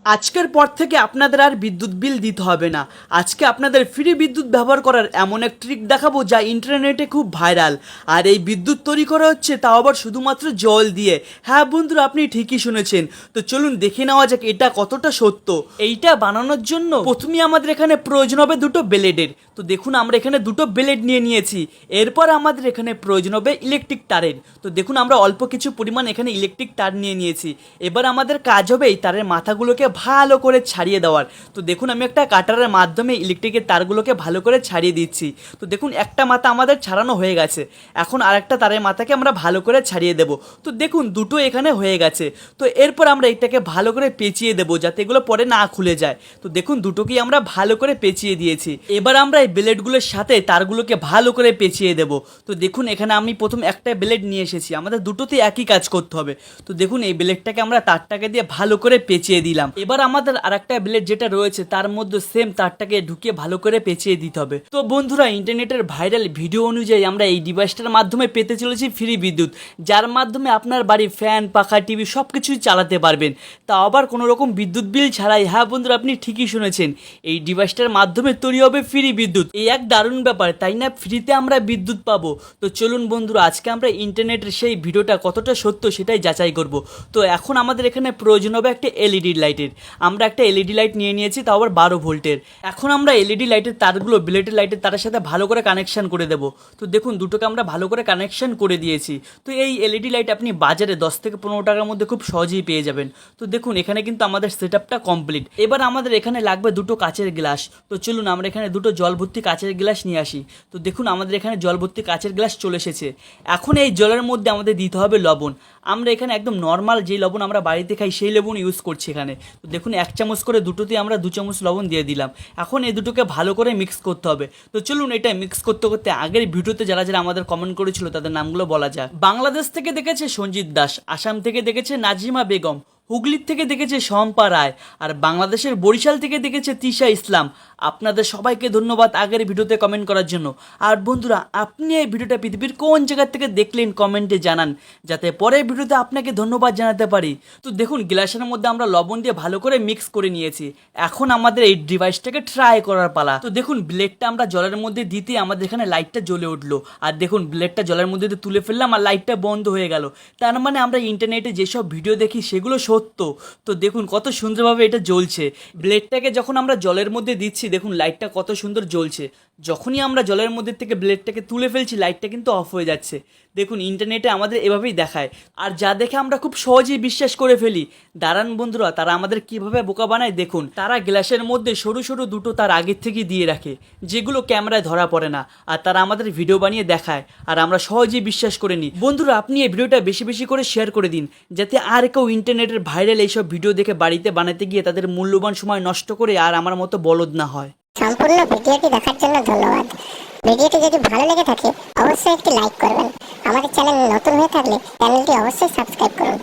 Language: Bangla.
আজকের পর থেকে আপনাদের আর বিদ্যুৎ বিল দিতে হবে না। আজকে আপনাদের ফ্রি বিদ্যুৎ ব্যবহার করার এমন এক ট্রিক দেখাবো যা ইন্টারনেটে খুব ভাইরাল। আর এই বিদ্যুৎ তৈরি করা হচ্ছে তাও আবার শুধুমাত্র জল দিয়ে। হ্যাঁ বন্ধুরা, আপনি ঠিকই শুনেছেন। তো চলুন দেখে নেওয়া যাক এটা কতটা সত্য। এইটা বানানোর জন্য প্রথমেই আমাদের এখানে প্রয়োজন হবে দুটো ব্লেডের। তো দেখুন আমরা এখানে দুটো ব্লেড নিয়ে নিয়েছি। এরপর আমাদের এখানে প্রয়োজন হবে ইলেকট্রিক তারের। তো দেখুন আমরা অল্প কিছু পরিমাণ এখানে ইলেকট্রিক তার নিয়ে নিয়েছি। এবার আমাদের কাজ হবে এই তারের মাথাগুলোকে ভালো করে ছাড়িয়ে দেওয়ার। তো দেখুন আমি একটা কাটারের মাধ্যমে ইলেকট্রিকের তারগুলোকে ভালো করে ছাড়িয়ে দিচ্ছি। তো দেখুন একটা মাথা আমাদের ছাড়ানো হয়ে গেছে। এখন আরেকটা তারের মাথাকে আমরা ভালো করে ছাড়িয়ে দেব। তো দেখুন দুটো এখানে হয়ে গেছে। তো এরপর আমরা এটাকে ভালো করে পেঁচিয়ে দেবো যাতে এগুলো পরে না খুলে যায়। তো দেখুন দুটোকেই আমরা ভালো করে পেঁচিয়ে দিয়েছি। এবার আমরা এই ব্লেডগুলোর সাথে তারগুলোকে ভালো করে পেঁচিয়ে দেব। তো দেখুন এখানে আমি প্রথম একটা ব্লেড নিয়ে এসেছি। আমাদের দুটোতে একই কাজ করতে হবে। তো দেখুন এই ব্লেডটাকে আমরা তারটাকে দিয়ে ভালো করে পেঁচিয়ে দিলাম। এবার আমাদের আরেকটা ব্লেড যেটা রয়েছে তার মধ্যে সেম তারটাকে ঢুকিয়ে ভালো করে পেঁচিয়ে দিতে হবে। তো বন্ধুরা, ইন্টারনেটের ভাইরাল ভিডিও অনুযায়ী আমরা এই ডিভাইসটার মাধ্যমে পেতে চলেছি ফ্রি বিদ্যুৎ, যার মাধ্যমে আপনার বাড়ির ফ্যান, পাখা, টিভি সব কিছুই চালাতে পারবেন, তা আবার কোনো রকম বিদ্যুৎ বিল ছাড়াই। হ্যাঁ বন্ধুরা, আপনি ঠিকই শুনেছেন, এই ডিভাইসটার মাধ্যমে তৈরি হবে ফ্রি বিদ্যুৎ। এই এক দারুণ ব্যাপার, তাই না? ফ্রিতে আমরা বিদ্যুৎ পাবো। তো চলুন বন্ধুরা, আজকে আমরা ইন্টারনেটের সেই ভিডিওটা কতটা সত্য সেটাই যাচাই করব। তো এখন আমাদের এখানে প্রয়োজন হবে একটা এলইডি লাইটের। আমরা একটা এলইডি লাইট নিয়ে নিয়েছি, তাও আবার 12 ভোল্টের। এখন আমরা এলইডি লাইটের তারগুলো ব্লেডের লাইটের তারের সাথে ভালো করে কানেকশন করে দেবো। তো দেখুন দুটোকে আমরা ভালো করে কানেকশন করে দিয়েছি। তো এই এলইডি লাইট আপনি বাজারে 10 থেকে 15 টাকার মধ্যে খুব সহজেই পেয়ে যাবেন। তো দেখুন এখানে কিন্তু আমাদের সেটআপটা কমপ্লিট। এবার আমাদের এখানে লাগবে দুটো কাচের গ্লাস। তো চলুন আমরা এখানে দুটো জল ভর্তি কাচের গ্লাস নিয়ে আসি। তো দেখুন আমাদের এখানে জল ভর্তি কাচের গ্লাস চলে এসেছে। এখন এই জলের মধ্যে আমাদের দিতে হবে লবণ। আমরা এখানে একদম নর্মাল যে লবণ আমরা বাড়িতে খাই সেই লবণ ইউজ করছি এখানে। তো দেখুন 1 চামচ করে দুটোতে আমরা 2 চামচ লবণ দিয়ে দিলাম। এখন এই দুটোকে ভালো করে মিক্স করতে হবে। তো চলুন এটা মিক্স করতে করতে আগের ভিডিওতে যারা যারা আমাদের কমেন্ট করেছিল তাদের নামগুলো বলা যাক। বাংলাদেশ থেকে দেখেছে সঞ্জিত দাস, আসাম থেকে দেখেছে নাজিমা বেগম, হুগলির থেকে দেখেছে শম্পা রায়, আর বাংলাদেশের বরিশাল থেকে দেখেছে তিশা ইসলাম। আপনাদের সবাইকে ধন্যবাদ আগের ভিডিওতে কমেন্ট করার জন্য। আর বন্ধুরা, আপনি এই ভিডিওটা পৃথিবীর কোন জায়গা থেকে দেখলেন কমেন্টে জানান, যাতে পরের ভিডিওতে আপনাকে ধন্যবাদ জানাতে পারি। তো দেখুন গ্লাসের মধ্যে আমরা লবণ দিয়ে ভালো করে মিক্স করে নিয়েছি। এখন আমাদের এই ডিভাইসটাকে ট্রাই করার পালা। তো দেখুন ব্লেডটা আমরা জলের মধ্যে দিতে আমাদের এখানে লাইটটা জ্বলে উঠলো। আর দেখুন ব্লেডটা জলের মধ্যে দিয়ে তুলে ফেললাম আর লাইটটা বন্ধ হয়ে গেল। তার মানে আমরা ইন্টারনেটে যেসব ভিডিও দেখি সেগুলো সত্য। তো দেখুন কত সুন্দরভাবে এটা জ্বলছে। ব্লেডটাকে যখন আমরা জলের মধ্যে দিচ্ছি দেখুন লাইটটা কত সুন্দর জ্বলছে। যখনই আমরা জলের মধ্যে থেকে ব্লেডটাকে তুলে ফেলছি লাইটটা কিন্তু অফ হয়ে যাচ্ছে। দেখুন ইন্টারনেটে আমাদের এভাবেই দেখায়, আর যা দেখে আমরা খুব সহজেই বিশ্বাস করে ফেলি। দাঁড়ান বন্ধুরা, তারা আমাদের কিভাবে বোকা বানায় দেখুন। তারা গ্লাসের মধ্যে সরু সরু দুটো তার আগের থেকে দিয়ে রাখে, যেগুলো ক্যামেরায় ধরা পড়ে না, আর তারা আমাদের ভিডিও বানিয়ে দেখায়, আর আমরা সহজেই বিশ্বাস করে নিই। বন্ধুরা, আপনি এই ভিডিওটা বেশি বেশি করে শেয়ার করে দিন, যাতে আর কেউ ইন্টারনেটের ভাইরাল এইসব ভিডিও দেখে বাড়িতে বানাতে গিয়ে তাদের মূল্যবান সময় নষ্ট করে আর আমার মতো বলদ না হয়। সম্পূর্ণ ভিডিওটি দেখার জন্য ধন্যবাদ। ভিডিওটি যদি ভালো লেগে থাকে অবশ্যই একটি লাইক করবেন। আমাদের চ্যানেল নতুন হয়ে থাকলে চ্যানেলটি অবশ্যই সাবস্ক্রাইব করুন।